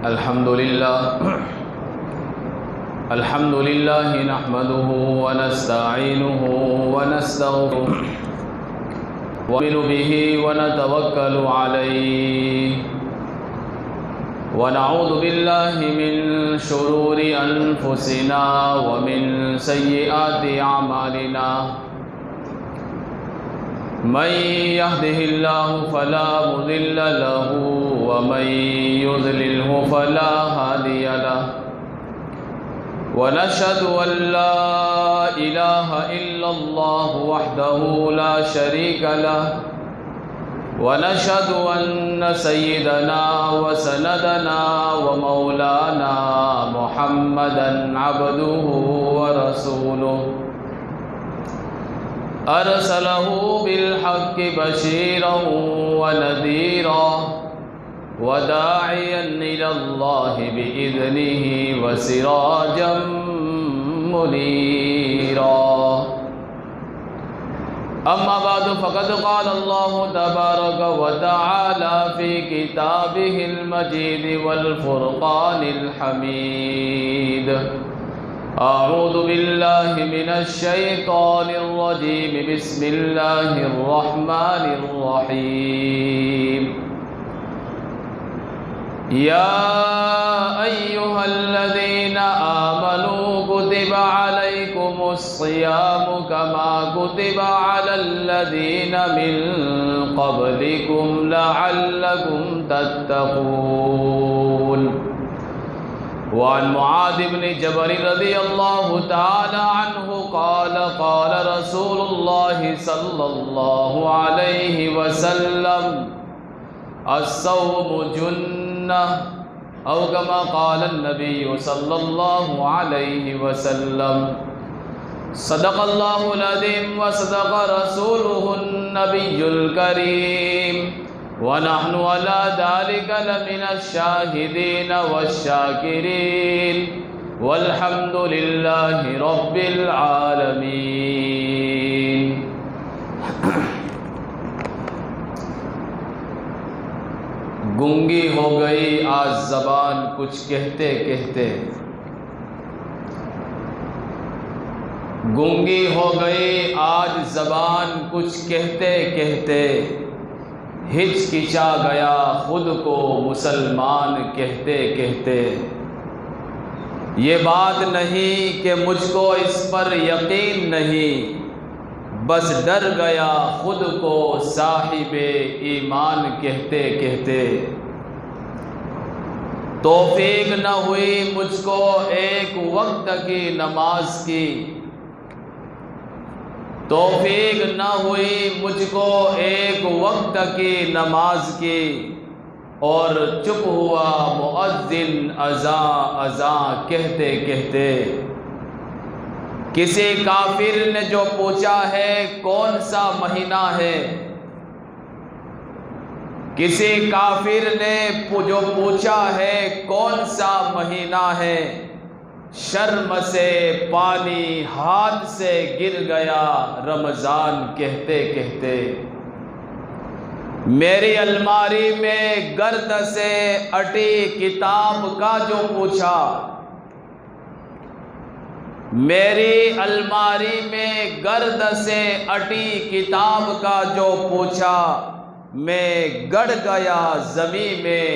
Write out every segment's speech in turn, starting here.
अल्हम्दुलिल्लाह नहमदुहु व नस्तईनुहु व नस्तगफिरुहु व नु'मिनु बिही व नतवक्कलु अलैहि व नऊज़ु बिल्लाहि मिन शुरूरि अनफुसिना व मिन सय्यिआति अमालिना मन यहदिहिल्लाहु फला मुदिल्ल लहु व मन युज़लिल्हु फला हादिय लहु व नशहदु अल्ला इलाहा इल्लल्लाहु वहदहु ला शरीका लहु व नशहदु अन्न सय्यदना व सनदना व मौलाना मुहम्मदन अब्दुहु व रसूलुहु अरसलहु बिलहक्कि बशीरन व नज़ीरा व दाइयन इलल्लाहि बिइज़निहि व सिराजम मुनीरा। अम्मा बाद फ़क़द क़ाल अल्लाहु तबारक व तआला फ़ी किताबिहिल मजीद वल फ़ुरक़ानिल हमीद। अऊज़ु बिल्लाहि मिनश शैतानिर रजीम। बिस्मिल्लाहिर रहमानिर रहीम। या अय्युहल्लज़ीना आमनू कुतिबा अलैकुमुस्सियामु कमा कुतिबा अलल्लज़ीना मिन क़ब्लिकुम लअल्लकुम तत्तक़ून। वअन मुआज़ इब्न जबल रज़ियल्लाहु तआला अन्हु क़ाल क़ाल रसूलुल्लाहि सल्लल्लाहु अलैहि वसल्लम अस्सौमु जुन्नह औ कमा क़ाल अन्नबिय्यु सल्लल्लाहु अलैहि वसल्लम। सदक़ल्लाहुल अज़ीम व सदक़ रसूलुहुन नबियुल करीम व नहनु अला ज़ालिका लमिनश शाहिदीन वश्शाकिरीन वल्हम्दुलिल्लाहि रब्बिल आलमीन। गूंगी हो गई आज ज़बान कुछ कहते कहते, गूंगी हो गई आज ज़बान कुछ कहते कहते, हिचकिचा गया खुद को मुसलमान कहते कहते। ये बात नहीं कि मुझको इस पर यकीन नहीं, बस डर गया खुद को साहिबे ईमान कहते कहते। तौफीक न हुई मुझको एक वक्त की नमाज की, तौफीक न हुई मुझको एक वक्त की नमाज की, और चुप हुआ मुअज्जिन अज़ां अज़ां कहते कहते। किसी काफिर ने जो पूछा है कौन सा महीना है, किसी काफिर ने जो पूछा है कौन सा महीना है, शर्म से पानी हाथ से गिर गया रमज़ान कहते कहते। मेरी अलमारी में गर्द से अटी किताब का जो पूछा, मेरी अलमारी में गर्द से अटी किताब का जो पूछा, मैं गड़ गया ज़मीं में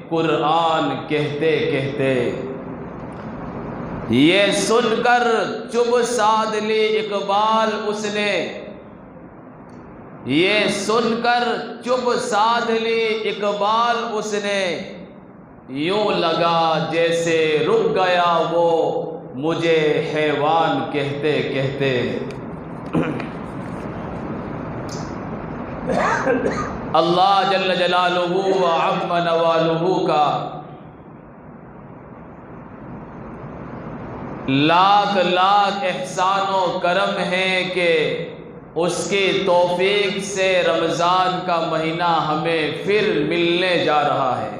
कुरान कहते कहते। ये सुनकर चुप साध ली इकबाल उसने, ये सुनकर चुप साध ली इकबाल उसने, यूं लगा जैसे रुक गया वो मुझे हैवान कहते कहते। अल्लाह जल्ल जलालुहु व अम्मा नवालुहु का लाख लाख एहसान व करम है कि उसकी तौफीक से रमज़ान का महीना हमें फिर मिलने जा रहा है।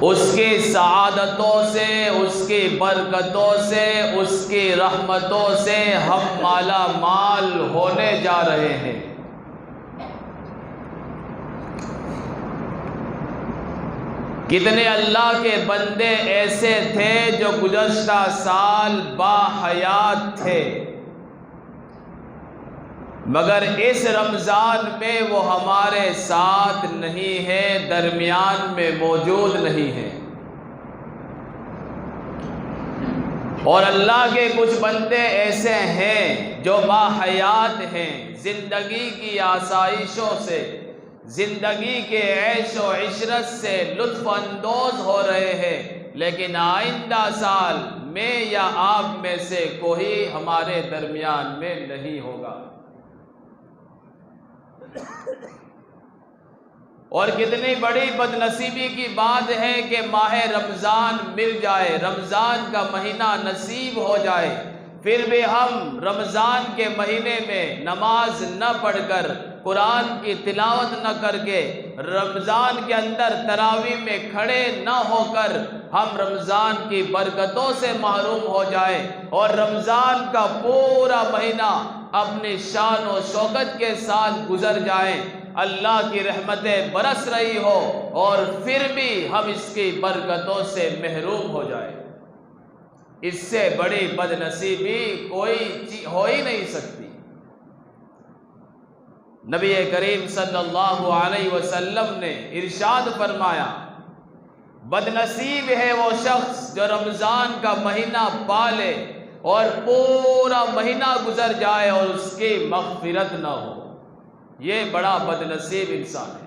उसकी सआदतों से, उसकी बरकतों से, उसकी रहमतों से हम माला माल होने जा रहे हैं। कितने अल्लाह के बंदे ऐसे थे जो गुज़श्ता साल बाहयात थे, मगर इस रमज़ान में वो हमारे साथ नहीं है, दरमियान में मौजूद नहीं है। और अल्लाह के कुछ बंदे ऐसे हैं जो बाहयात हैं, ज़िंदगी की आसाइशों से, ज़िंदगी के ऐश व इशरत से लुत्फ़ अंदोज़ हो रहे हैं, लेकिन आइंदा साल मैं या आप में से कोई हमारे दरमियान में नहीं होगा। और कितनी बड़ी बदनसीबी की बात है कि माह रमज़ान मिल जाए, रमज़ान का महीना नसीब हो जाए, फिर भी हम रमज़ान के महीने में नमाज न पढ़कर, कुरान की तिलावत न करके, रमज़ान के अंदर तरावीह में खड़े न होकर हम रमज़ान की बरकतों से महरूम हो जाए और रमज़ान का पूरा महीना अपनी शान और शौकत के साथ गुजर जाए, अल्लाह की रहमतें बरस रही हो और फिर भी हम इसकी बरकतों से महरूम हो जाए, इससे बड़ी बदनसीबी कोई हो ही नहीं सकती। नबी करीम सल्लल्लाहु अलैहि वसल्लम ने इरशाद फरमाया, बदनसीब है वो शख्स जो रमज़ान का महीना पाले और पूरा महीना गुजर जाए और उसकी मग़फ़िरत न हो। ये बड़ा बदनसीब इंसान है।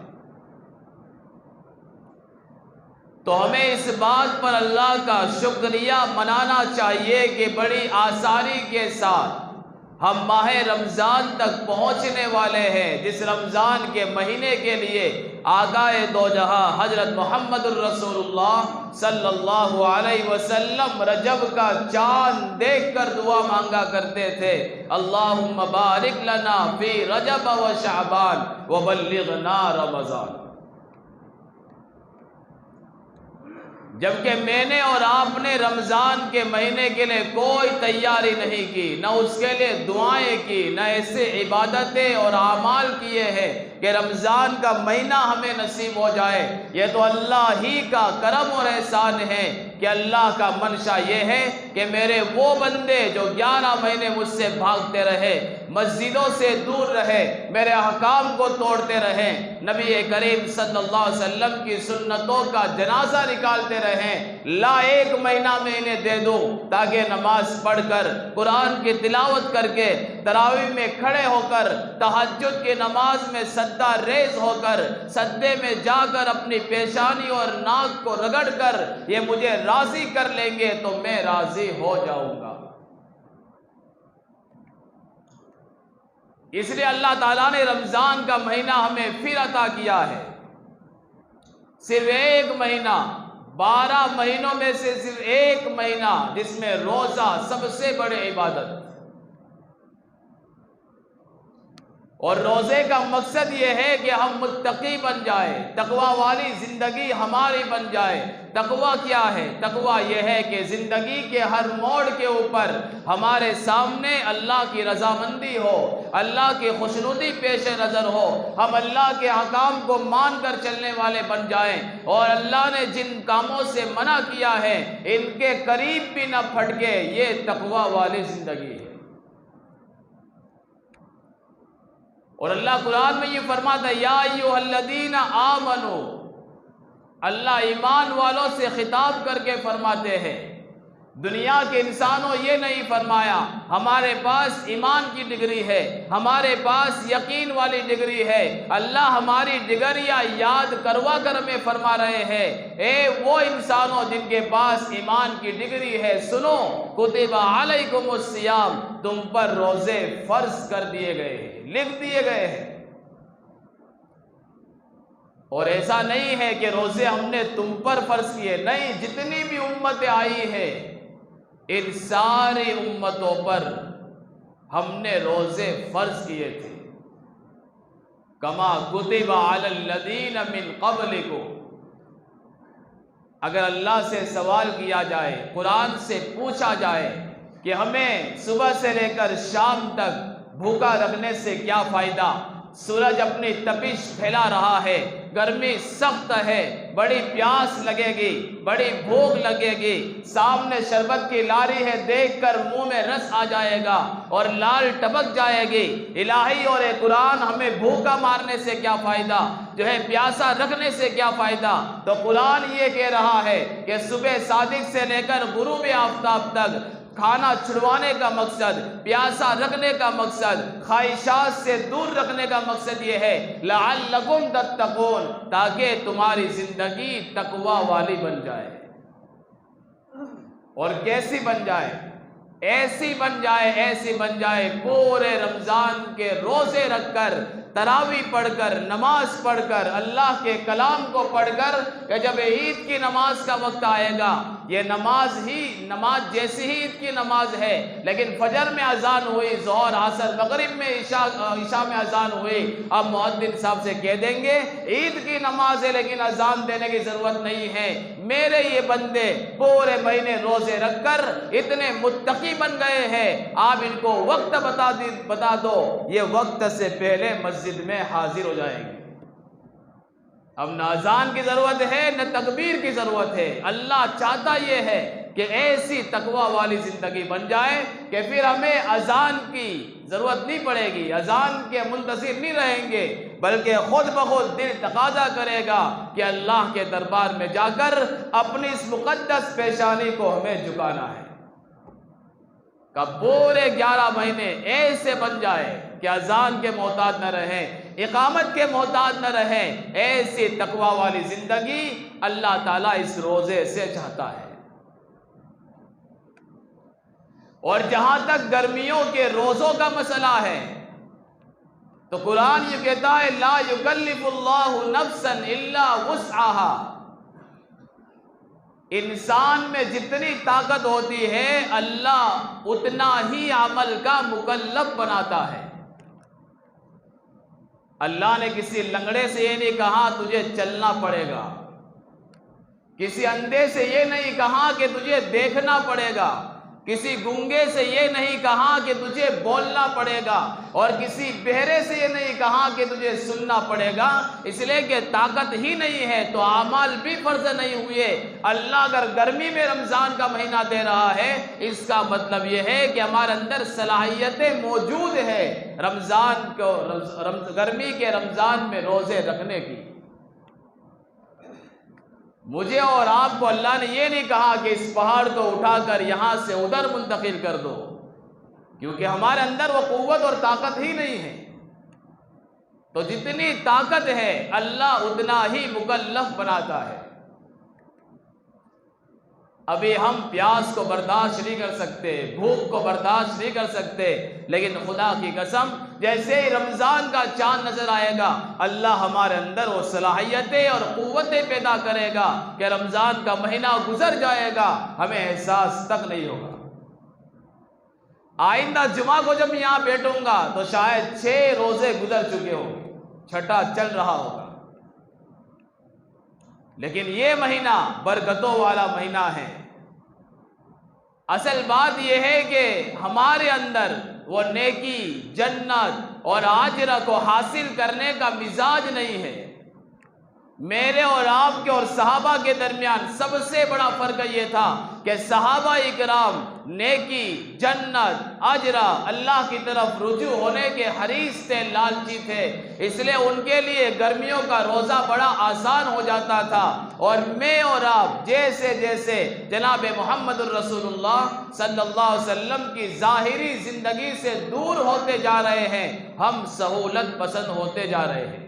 तो हमें इस बात पर अल्लाह का शुक्रिया मनाना चाहिए कि बड़ी आसानी के साथ हम माह रमज़ान तक पहुँचने वाले हैं, जिस रमज़ान के महीने के लिए आगाए दो जहां हज़रत मोहम्मदुर रसूलुल्लाह सल्लल्लाहु अलैहि वसल्लम रजब का चाँद देखकर दुआ मांगा करते थे, अल्लाहुम्मा बारिक लना फी रजब व शअबान व बल्लिगना रमज़ान। जबकि मैंने और आपने रमज़ान के महीने के लिए कोई तैयारी नहीं की, न उसके लिए दुआएं की, न ऐसे इबादतें और आमाल किए हैं कि रमज़ान का महीना हमें नसीब हो जाए। यह तो अल्लाह ही का करम और एहसान है कि अल्लाह का मंशा ये है कि मेरे वो बंदे जो 11 महीने मुझसे भागते रहे, मस्जिदों से दूर रहे, मेरे अहकाम को तोड़ते रहे, नबी करीम सल्लल्लाहु अलैहि वसल्लम की सुन्नतों का जनाजा निकालते रहे, ला 1 महीना में इन्हें दे दूं ताकि नमाज पढ़कर, कुरान की तिलावत करके, तरावीह में खड़े होकर, तहज्जुद की नमाज में सद्दा रेज होकर, सद्दे में जाकर अपनी पेशानी और नाक को रगड़ कर ये मुझे राजी कर लेंगे तो मैं राजी हो जाऊंगा। इसलिए अल्लाह ताला ने रमज़ान का महीना हमें फिर अता किया है। सिर्फ 1 महीना, 12 महीनों में से सिर्फ 1 महीना जिसमें रोज़ा सबसे बड़ी इबादत, और रोज़े का मकसद ये है कि हम मुत्तकी बन जाए, तकवा वाली ज़िंदगी हमारी बन जाए। तकवा क्या है? तकवा यह है कि ज़िंदगी के हर मोड़ के ऊपर हमारे सामने अल्लाह की रज़ामंदी हो, अल्लाह की खुशनुदी पेश नज़र हो, हम अल्लाह के अहकाम को मान कर चलने वाले बन जाएं और अल्लाह ने जिन कामों से मना किया है इनके करीब भी न फटके। ये तकवा वाली ज़िंदगी है। और अल्लाह कुरान में ये फरमाता है, या अय्युहल्लज़ीना आमनू, अल्लाह ईमान वालों से खिताब करके फरमाते हैं, दुनिया के इंसानों ये नहीं फरमाया हमारे पास ईमान की डिग्री है, हमारे पास यकीन वाली डिग्री है। अल्लाह हमारी डिग्रियां याद करवा कर हमें फरमा रहे हैं, ए वो इंसानों जिनके पास ईमान की डिग्री है, सुनो, कुतिबा अलैकुमुस सियाम, तुम पर रोजे फर्ज कर दिए गए हैं, लिख दिए गए हैं। और ऐसा नहीं है कि रोजे हमने तुम पर फर्ज किए, नहीं, जितनी भी उम्मतें आई है इन सारी उम्मतों पर हमने रोजे फर्ज किए थे। कमा कुतिबा अलल्लज़ीना मिन क़ब्लिकुम, अगर अल्लाह से सवाल किया जाए, कुरान से पूछा जाए कि हमें सुबह से लेकर शाम तक भूखा रखने से क्या फ़ायदा, सूरज अपनी तपिश फैला रहा है, गर्मी सख्त है, बड़ी प्यास लगेगी, बड़ी भूख लगेगी, सामने शरबत की लारी है, देखकर मुंह में रस आ जाएगा और लाल टपक जाएगी। इलाही और कुरान हमें भूखा मारने से क्या फायदा, जो है प्यासा रखने से क्या फायदा। तो कुरान ये कह रहा है कि सुबह सादिक से लेकर गुरूब आफताब तक खाना छुड़वाने का मकसद, प्यासा रखने का मकसद, ख्वाहिशात से दूर रखने का मकसद ये है लअल्लकुम तत्तकून, ताकि तुम्हारी जिंदगी तकवा वाली बन जाए। और कैसी बन जाए? ऐसी बन जाए, ऐसी बन जाए पूरे रमजान के रोजे रखकर, तरावी पढ़कर, नमाज पढ़कर, अल्लाह के कलाम को पढ़कर, कि जब ईद की नमाज का वक्त आएगा, ये नमाज जैसी ही ईद की नमाज है, लेकिन फजर में अजान हुई, ज़ोहर, असर, मगरिब में ईशा में अजान हुई, अब मुअद्दिन साहब से कह देंगे ईद की नमाज है लेकिन अजान देने की जरूरत नहीं है। मेरे ये बंदे पूरे महीने रोजे रखकर इतने मुत्तकी बन गए हैं, आप इनको वक्त बता दो, ये वक्त से पहले मस्जिद में हाजिर हो जाएंगे। अब न अजान की जरूरत है, न तकबीर की जरूरत है। अल्लाह चाहता यह है कि ऐसी तकवा वाली जिंदगी बन जाए कि फिर हमें अजान की जरूरत नहीं पड़ेगी, अजान के मुंतज़िर नहीं रहेंगे, बल्कि खुद ब खुद दिल तकाजा करेगा कि अल्लाह के दरबार में जाकर अपनी इस मुक़द्दस पेशानी को हमें झुकाना है। का पूरे 11 महीने ऐसे बन जाए कि अजान के मोहताज न रहें, इकामत के मोहताज न रहें। ऐसी तकवा वाली जिंदगी अल्लाह ताला इस रोजे से चाहता है। और जहां तक गर्मियों के रोजों का मसला है, तो कुरान ये कहता है ला युकल्लिफुल्लाहु नफ्सन इल्ला वुस्अहा। इंसान में जितनी ताकत होती है अल्लाह उतना ही अमल का मुकल्लफ बनाता है। अल्लाह ने किसी लंगड़े से ये नहीं कहा तुझे चलना पड़ेगा, किसी अंधे से ये नहीं कहा कि तुझे देखना पड़ेगा, किसी गूंगे से ये नहीं कहा कि तुझे बोलना पड़ेगा, और किसी बहरे से ये नहीं कहा कि तुझे सुनना पड़ेगा। इसलिए कि ताकत ही नहीं है तो आमाल भी फर्ज नहीं हुए। अल्लाह अगर गर्मी में रमजान का महीना दे रहा है, इसका मतलब यह है कि हमारे अंदर सलाहियतें मौजूद है रमजान को, गर्मी के रमजान में रोजे रखने की। मुझे और आपको अल्लाह ने यह नहीं कहा कि इस पहाड़ को उठाकर यहां से उधर मुंतकिल कर दो, क्योंकि हमारे अंदर वो कुव्वत और ताकत ही नहीं है। तो जितनी ताकत है अल्लाह उतना ही मुकल्लफ बनाता है। अभी हम प्यास को बर्दाश्त नहीं कर सकते, भूख को बर्दाश्त नहीं कर सकते, लेकिन खुदा की कसम जैसे ही रमजान का चांद नजर आएगा अल्लाह हमारे अंदर वो सलाहियतें और कुव्वतें पैदा करेगा कि रमजान का महीना गुजर जाएगा, हमें एहसास तक नहीं होगा। आइंदा जुमा को जब यहां बैठूंगा तो शायद 6 रोजे गुजर चुके होंगे, 6ठा चल रहा होगा। लेकिन ये महीना बरकतों वाला महीना है। असल बात यह है कि हमारे अंदर वो नेकी, जन्नत और आजरा को हासिल करने का मिजाज नहीं है। मेरे और आपके और सहाबा के दरमियान सबसे बड़ा फर्क ये था कि सहाबा इकराम नेकी, जन्नत, अजरा, अल्लाह की तरफ रुजू होने के हरीस थे, लालची थे। इसलिए उनके लिए गर्मियों का रोज़ा बड़ा आसान हो जाता था। और मैं और आप जैसे जैसे जनाब मोहम्मद रसूलुल्लाह सल्लल्लाहु अलैहि वसल्लम की ज़ाहिरी ज़िंदगी से दूर होते जा रहे हैं, हम सहूलत पसंद होते जा रहे हैं।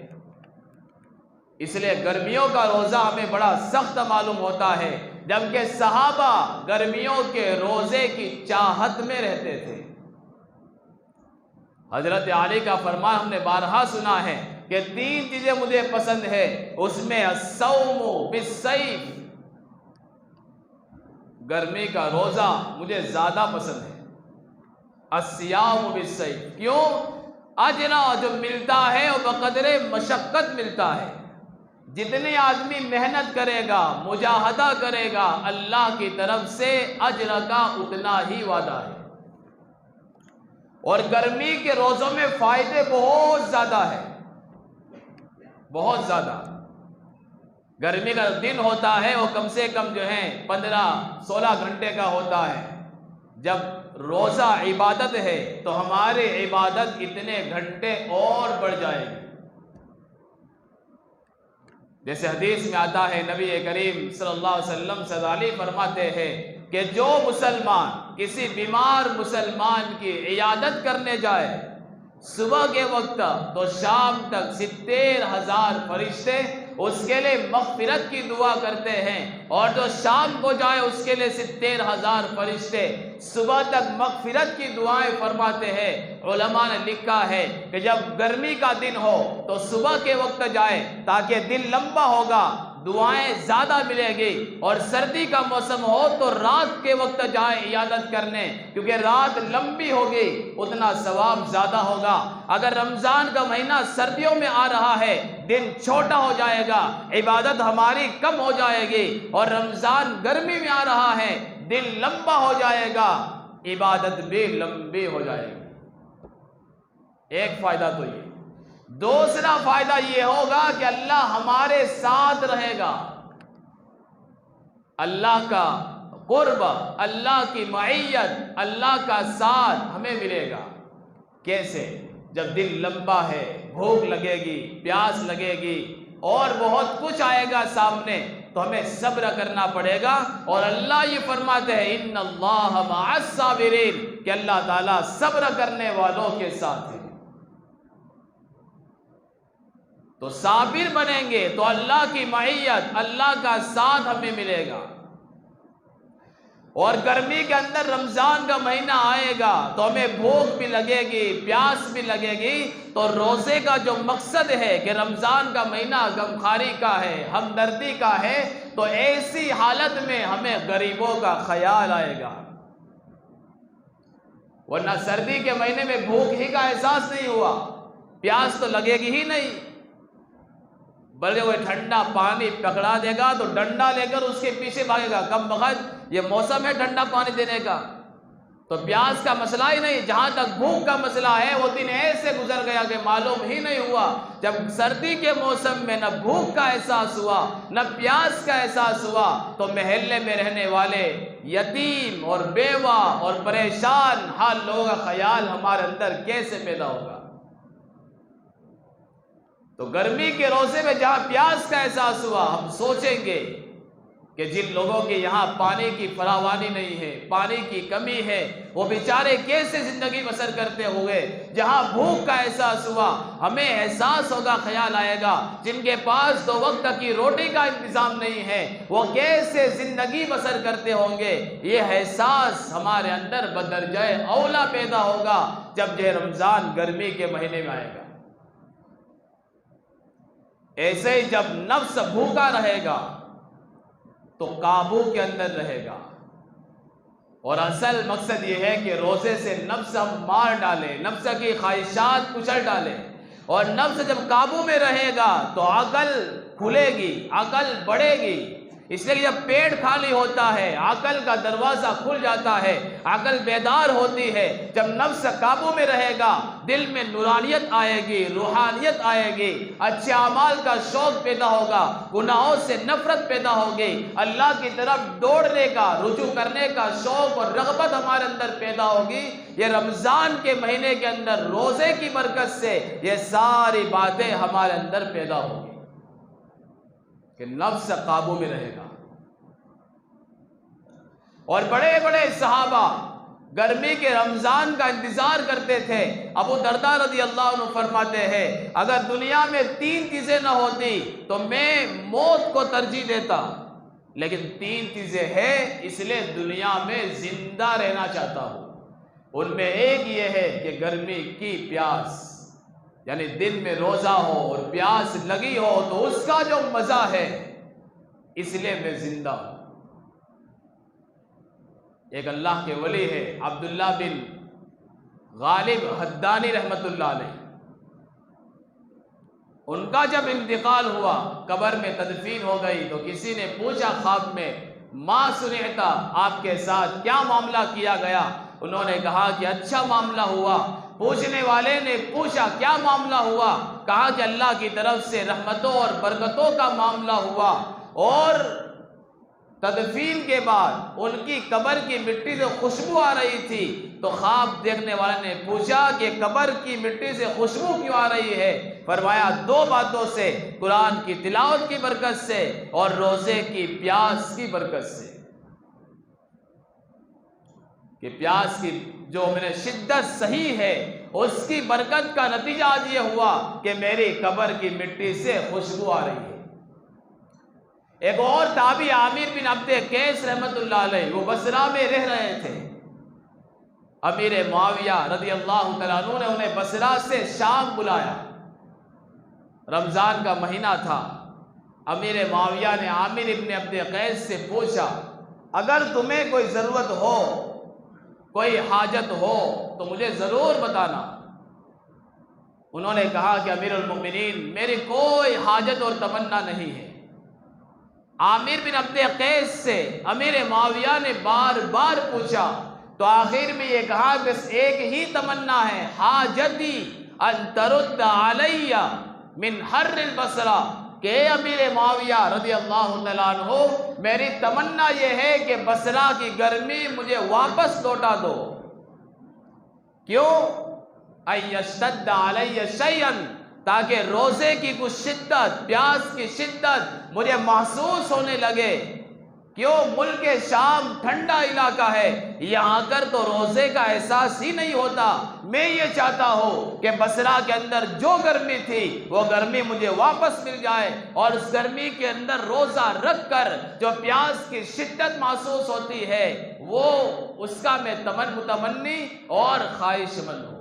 इसलिए गर्मियों का रोज़ा हमें बड़ा सख्त मालूम होता है, जबकि सहाबा गर्मियों के रोज़े की चाहत में रहते थे। हजरत अली का फरमान हमने बारहा सुना है कि 3 चीज़ें मुझे पसंद है, उसमें अस्सौमु बिस्सैफ, गर्मी का रोज़ा मुझे ज़्यादा पसंद है। अस्सियामु बिस्सैफ, क्यों? अजरा जो मिलता है वो बक़दरे मशक्क़त मिलता है। जितने आदमी मेहनत करेगा, मुजाहदा करेगा, अल्लाह की तरफ से अजर का उतना ही वादा है। और गर्मी के रोज़ों में फ़ायदे बहुत ज़्यादा है, बहुत ज़्यादा। गर्मी का दिन होता है वो कम से कम जो है 15-16 घंटे का होता है। जब रोज़ा इबादत है तो हमारी इबादत इतने घंटे और बढ़ जाएगी। जैसे हदीस में आता है, नबी करीम सल्लल्लाहु अलैहि वसल्लम सदाली फरमाते हैं कि जो मुसलमान किसी बीमार मुसलमान की इयादत करने जाए सुबह के वक्त तो शाम तक 70,000 फरिश्ते उसके लिए मग़फ़िरत की दुआ करते हैं, और जो शाम को जाए उसके लिए 70,000 फरिश्ते सुबह तक मग़फ़िरत की दुआएं फरमाते हैं। उलमा ने लिखा है कि जब गर्मी का दिन हो तो सुबह के वक्त जाए ताकि दिन लंबा होगा, दुआएं ज़्यादा मिलेगी, और सर्दी का मौसम हो तो रात के वक्त जाए इयादत करने, क्योंकि रात लंबी होगी उतना सवाब ज़्यादा होगा। अगर रमज़ान का महीना सर्दियों में आ रहा है दिन छोटा हो जाएगा, इबादत हमारी कम हो जाएगी, और रमज़ान गर्मी में आ रहा है दिन लंबा हो जाएगा, इबादत भी लंबी हो जाएगी। एक फ़ायदा तो ये। दूसरा फायदा यह होगा कि अल्लाह हमारे साथ रहेगा, अल्लाह का कुर्ब, अल्लाह की मईयत, अल्लाह का साथ हमें मिलेगा। कैसे? जब दिन लंबा है, भूख लगेगी, प्यास लगेगी और बहुत कुछ आएगा सामने, तो हमें सब्र करना पड़ेगा। और अल्लाह ये फरमाते हैं इन्नल्लाह मअस साबिरीन, कि अल्लाह ताला सब्र करने वालों के साथ है। तो साबिर बनेंगे तो अल्लाह की मईयत, अल्लाह का साथ हमें मिलेगा। और गर्मी के अंदर रमज़ान का महीना आएगा तो हमें भूख भी लगेगी, प्यास भी लगेगी। तो रोज़े का जो मकसद है कि रमज़ान का महीना गमखारी का है, हमदर्दी का है, तो ऐसी हालत में हमें गरीबों का ख्याल आएगा। वरना सर्दी के महीने में भूख ही का एहसास नहीं हुआ, प्यास तो लगेगी ही नहीं, बल्कि वो ठंडा पानी पकड़ा देगा तो डंडा लेकर उसके पीछे भागेगा। कम वक्त ये मौसम है ठंडा पानी देने का, तो प्यास का मसला ही नहीं। जहां तक भूख का मसला है वो दिन ऐसे गुजर गया कि मालूम ही नहीं हुआ। जब सर्दी के मौसम में न भूख का एहसास हुआ न प्यास का एहसास हुआ, तो महल्ले में रहने वाले यतीम और बेवा और परेशान हाल लोगों का ख्याल हमारे अंदर कैसे पैदा होगा। तो गर्मी के रोज़े में जहां प्यास का एहसास हुआ, हम सोचेंगे कि जिन लोगों के यहाँ पानी की फरावानी नहीं है, पानी की कमी है, वो बेचारे कैसे जिंदगी बसर करते हुए। जहाँ भूख का एहसास हुआ, हमें एहसास होगा, ख्याल आएगा, जिनके पास 2 वक्त की रोटी का इंतजाम नहीं है वो कैसे जिंदगी बसर करते होंगे। ये एहसास हमारे अंदर बदरजाए औला पैदा होगा जब ये रमज़ान गर्मी के महीने में आएगा। ऐसे ही जब नफ्स भूखा रहेगा तो काबू के अंदर रहेगा। और असल मकसद यह है कि रोज़े से नफ्स हम मार डालें, नफ्स की ख्वाहिशात कुचल डालें। और नफ्स जब काबू में रहेगा तो अकल खुलेगी, अकल बढ़ेगी। इसलिए जब पेट खाली होता है अकल का दरवाज़ा खुल जाता है, अकल बेदार होती है। जब नफ्स काबू में रहेगा दिल में नूरानियत आएगी, रूहानियत आएगी, अच्छे अमाल का शौक़ पैदा होगा, गुनाहों से नफरत पैदा होगी, अल्लाह की तरफ दौड़ने का, रुजू करने का शौक़ और रग़बत हमारे अंदर पैदा होगी। ये रमज़ान के महीने के अंदर रोज़े की बरकत से ये सारी बातें हमारे अंदर पैदा होगी कि नफ्स काबू में रहेगा। और बड़े बड़े सहाबा गर्मी के रमज़ान का इंतज़ार करते थे। अबू दरदा रज़ी अल्लाह अन्हु फरमाते हैं, अगर दुनिया में 3 चीज़ें न होती तो मैं मौत को तरजीह देता, लेकिन 3 चीज़ें हैं इसलिए दुनिया में ज़िंदा रहना चाहता हूँ। उनमें एक ये है कि गर्मी की प्यास, यानी दिन में रोज़ा हो और प्यास लगी हो तो उसका जो मज़ा है, इसलिए मैं जिंदा हूँ। एक अल्लाह के वली है अब्दुल्ला बिन गालिब हद्दानी रहमतुल्लाह अलैह, उनका जब इंतकाल हुआ, कब्र में तदफीन हो गई, तो किसी ने पूछा ख्वाब में, माँ सुनेता आपके साथ क्या मामला किया गया। उन्होंने कहा कि अच्छा मामला हुआ। पूछने वाले ने पूछा क्या मामला हुआ? कहा कि अल्लाह की तरफ से रहमतों और बरकतों का मामला हुआ। और तदफीन के बाद उनकी कब्र की मिट्टी से खुशबू आ रही थी। तो ख्वाब देखने वाले ने पूछा कि कब्र की मिट्टी से खुशबू क्यों आ रही है? फरमाया दो बातों से, कुरान की तिलावत की बरकत से और रोजे की प्यास की बरकत से। कि प्यास की जो मैंने शिद्दत सही है उसकी बरकत का नतीजा आज ये हुआ कि मेरी कब्र की मिट्टी से खुशबू आ रही है। एक और ताबी आमिर बिन अब्दे कैस रहमतुल्लाह अलैह, वो बसरा में रह रहे थे। अमीर मुआविया रज़ी अल्लाह तआला अन्हु ने उन्हें बसरा से शाम बुलाया। रमजान का महीना था। अमीर मुआविया ने आमिर इब्न अब्दे कैस से पूछा, अगर तुम्हें कोई ज़रूरत हो, कोई हाजत हो तो मुझे ज़रूर बताना। उन्होंने कहा कि अमीरुल मोमिनीन, मेरी कोई हाजत और तमन्ना नहीं है। आमिर बिन अब्दे कैस से अमीर मुआविया ने बार बार पूछा तो आखिर में ये कहा बस एक ही तमन्ना है, हाजती अन तरुद्द अलैया मिन हर्रिल बसरा, के अमीर मुआविया रज़ी अल्लाह तआला अन्हु, मेरी तमन्ना यह है कि बसरा की गर्मी मुझे वापस लौटा दो। क्यों? अयश्तद्द अलैया शैअन, ताकि रोजे की कुछ शिद्दत, प्यास की शिद्दत मुझे महसूस होने लगे। क्यों? मुल्क शाम ठंडा इलाका है, यहाँ आकर तो रोजे का एहसास ही नहीं होता। मैं ये चाहता हूँ कि बसरा के अंदर जो गर्मी थी वो गर्मी मुझे वापस मिल जाए और उस गर्मी के अंदर रोजा रख कर जो प्यास की शिद्दत महसूस होती है वो उसका मैं मुतमन्नी और ख्वाहिशमंद हूँ।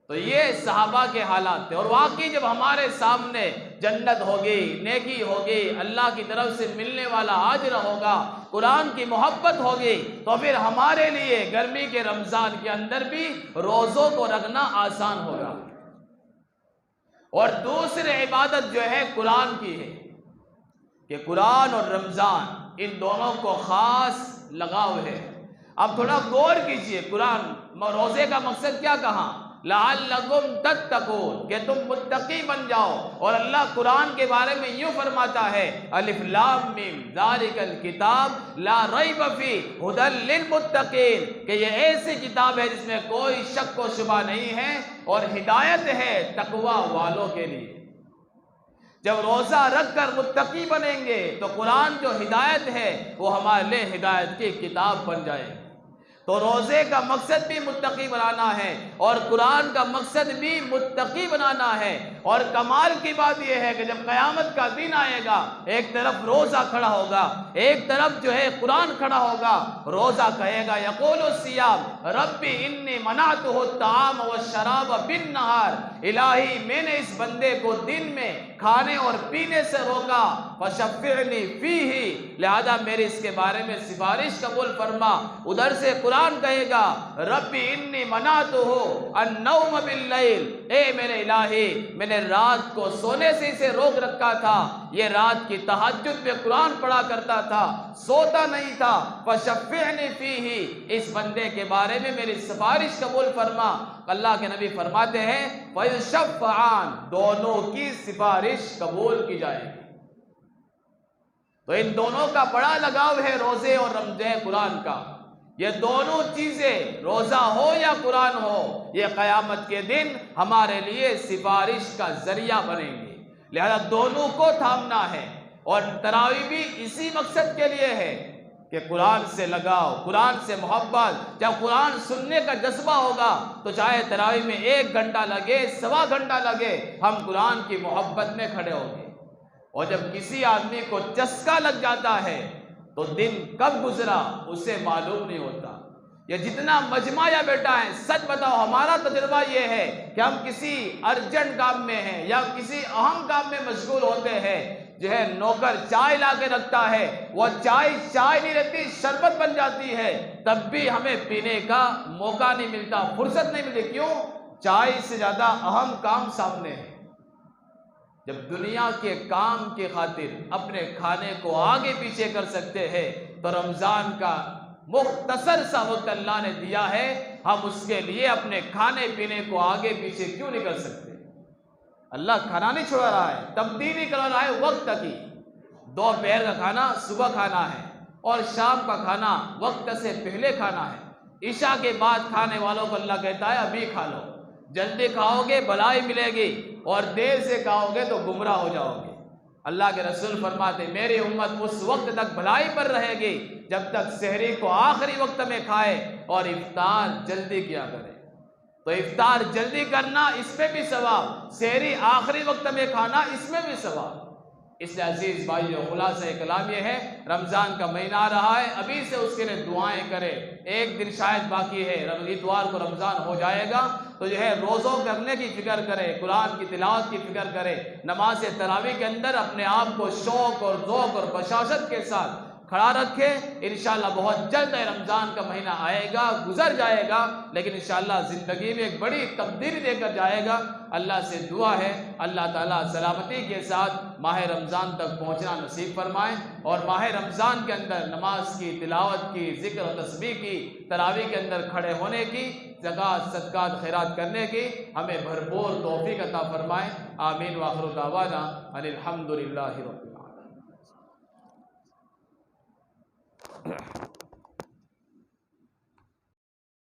तो ये सहाबा के हालात थे। और वाकई जब हमारे सामने जन्नत होगी, नेकी होगी, अल्लाह की तरफ से मिलने वाला आजर होगा, कुरान की मोहब्बत होगी, तो फिर हमारे लिए गर्मी के रमज़ान के अंदर भी रोज़ों को रखना आसान होगा। और दूसरी इबादत जो है कुरान की है कि कुरान और रमज़ान इन दोनों को ख़ास लगाव है। अब थोड़ा गौर कीजिए, कुरान रोज़े का मकसद क्या कहा? लअल्लकुम तत्तकून, कि तुम मुत्तकी बन जाओ। और अल्लाह कुरान के बारे में यूँ फरमाता है, अलिफ लाम मीम ज़ालिकल किताब ला रैब फी हुदल लिल मुत्तकीन, कि ये ऐसी किताब है जिसमें कोई शक व शुबा नहीं है और हिदायत है तकवा वालों के लिए। जब रोज़ा रख कर मुत्तकी बनेंगे तो कुरान जो हिदायत है वो हमारे लिए हिदायत की किताब बन जाएगी। तो रोज़े का मकसद भी मुत्तकी बनाना है और कुरान का मकसद भी मुत्तकी बनाना है। और कमाल की बात यह है कि जब क़यामत का दिन आएगा, एक तरफ रोज़ा खड़ा होगा, एक तरफ जो है कुरान खड़ा होगा। रोज़ा कहेगा यक़ूलु सियाम रब्बी इन्नी मनातुहु ताम व शराब बिन नहार, इलाही मैंने इस बंदे को दिन में खाने और पीने से रोका, फशफ़िअनी फ़ीही, लिहाजा मेरी इसके बारे में सिफारिश कबूल फरमा। उधर से कुरान कहेगा रब्बी इन्नी मनातुहु अन्नौम बिल्लैल, ए मेरे इलाही मैंने रात को सोने से इसे रोक रखा था। ये रात की तहज्जुद में कुरान पढ़ा करता था, सोता नहीं था। फशफ़िअनी फ़ीही, इस बंदे के बारे में मेरी सिफारिश कबूल फरमा। अल्लाह के नबी फरमाते हैं फ़यशफ़अन, दोनों की सिफारिश कबूल की जाएगी। तो इन दोनों का बड़ा लगाव है, रोज़े और रमज़ान कुरान का। ये दोनों चीज़ें, रोज़ा हो या कुरान हो, ये क़यामत के दिन हमारे लिए सिफारिश का ज़रिया बनेंगे। लिहाजा दोनों को थामना है। और तरावी भी इसी मकसद के लिए है कि कुरान से लगाओ, कुरान से मोहब्बत। जब कुरान सुनने का जज्बा होगा तो चाहे तरावी में 1 घंटा लगे, 1.25 घंटा लगे, हम कुरान की मोहब्बत में खड़े होंगे। और जब किसी आदमी को चस्का लग जाता है तो दिन कब गुजरा उसे मालूम नहीं होता। ये जितना मजमा या बैठा है, सच बताओ हमारा तजुर्बा ये है कि हम किसी अर्जेंट काम में हैं या किसी अहम काम में मशगूल होते हैं, जो है नौकर चाय ला के रखता है, वो चाय नहीं रहती, शरबत बन जाती है, तब भी हमें पीने का मौका नहीं मिलता, फुर्सत नहीं मिलती। क्यों? चाय से ज़्यादा अहम काम सामने है। जब दुनिया के काम के खातिर अपने खाने को आगे पीछे कर सकते हैं तो रमज़ान का मुख्तसर सा वक्त अल्लाह ने दिया है, हम उसके लिए अपने खाने पीने को आगे पीछे क्यों नहीं कर सकते? अल्लाह खाना नहीं छोड़ रहा है, तब्दीली करा रहा है वक्त की। दोपहर का खाना सुबह खाना है और शाम का खाना वक्त से पहले खाना है। ईशा के बाद खाने वालों को अल्लाह कहता है अभी खा लो, जल्दी खाओगे भलाई मिलेगी और देर से खाओगे तो गुमराह हो जाओगे। अल्लाह के रसूल फरमाते मेरी उम्मत उस वक्त तक भलाई पर रहेगी जब तक सहरी को आखिरी वक्त में खाए और इफ्तार जल्दी किया करे। तो इफ्तार जल्दी करना इसमें भी सवाब, सहरी आखिरी वक्त में खाना इसमें भी सवाब। इसलिए अजीज भाइयों, खुलासा कलाम ये है, रमज़ान का महीना आ रहा है, अभी से उसके लिए दुआएं करें। एक दिन शायद बाकी है, इतवार को रमज़ान हो जाएगा, तो जो है रोज़ों करने की फिक्र करें, कुरान की तिलावत की फिक्र करें, नमाज तरावी के अंदर अपने आप को शौक़ और ज़ौक़ और बशाशत के साथ खड़ा रखे। इंशाअल्लाह बहुत जल्द रमज़ान का महीना आएगा, गुजर जाएगा, लेकिन इंशाअल्लाह ज़िंदगी में एक बड़ी तब्दीली देकर जाएगा। अल्लाह से दुआ है अल्लाह ताला सलामती के साथ माह रमज़ान तक पहुँचना नसीब फरमाएँ और माह रमज़ान के अंदर नमाज की, तिलावत की, ज़िक्र और तस्बीह की, तरावी के अंदर खड़े होने की, ज़कात सदक़ात खैरात करने की हमें भरपूर तौफ़ीक़ अता फरमाएँ। आमीन व आखिरु दावाना अनिल हम्दुलिल्लाहि रब्बिल आलमीन।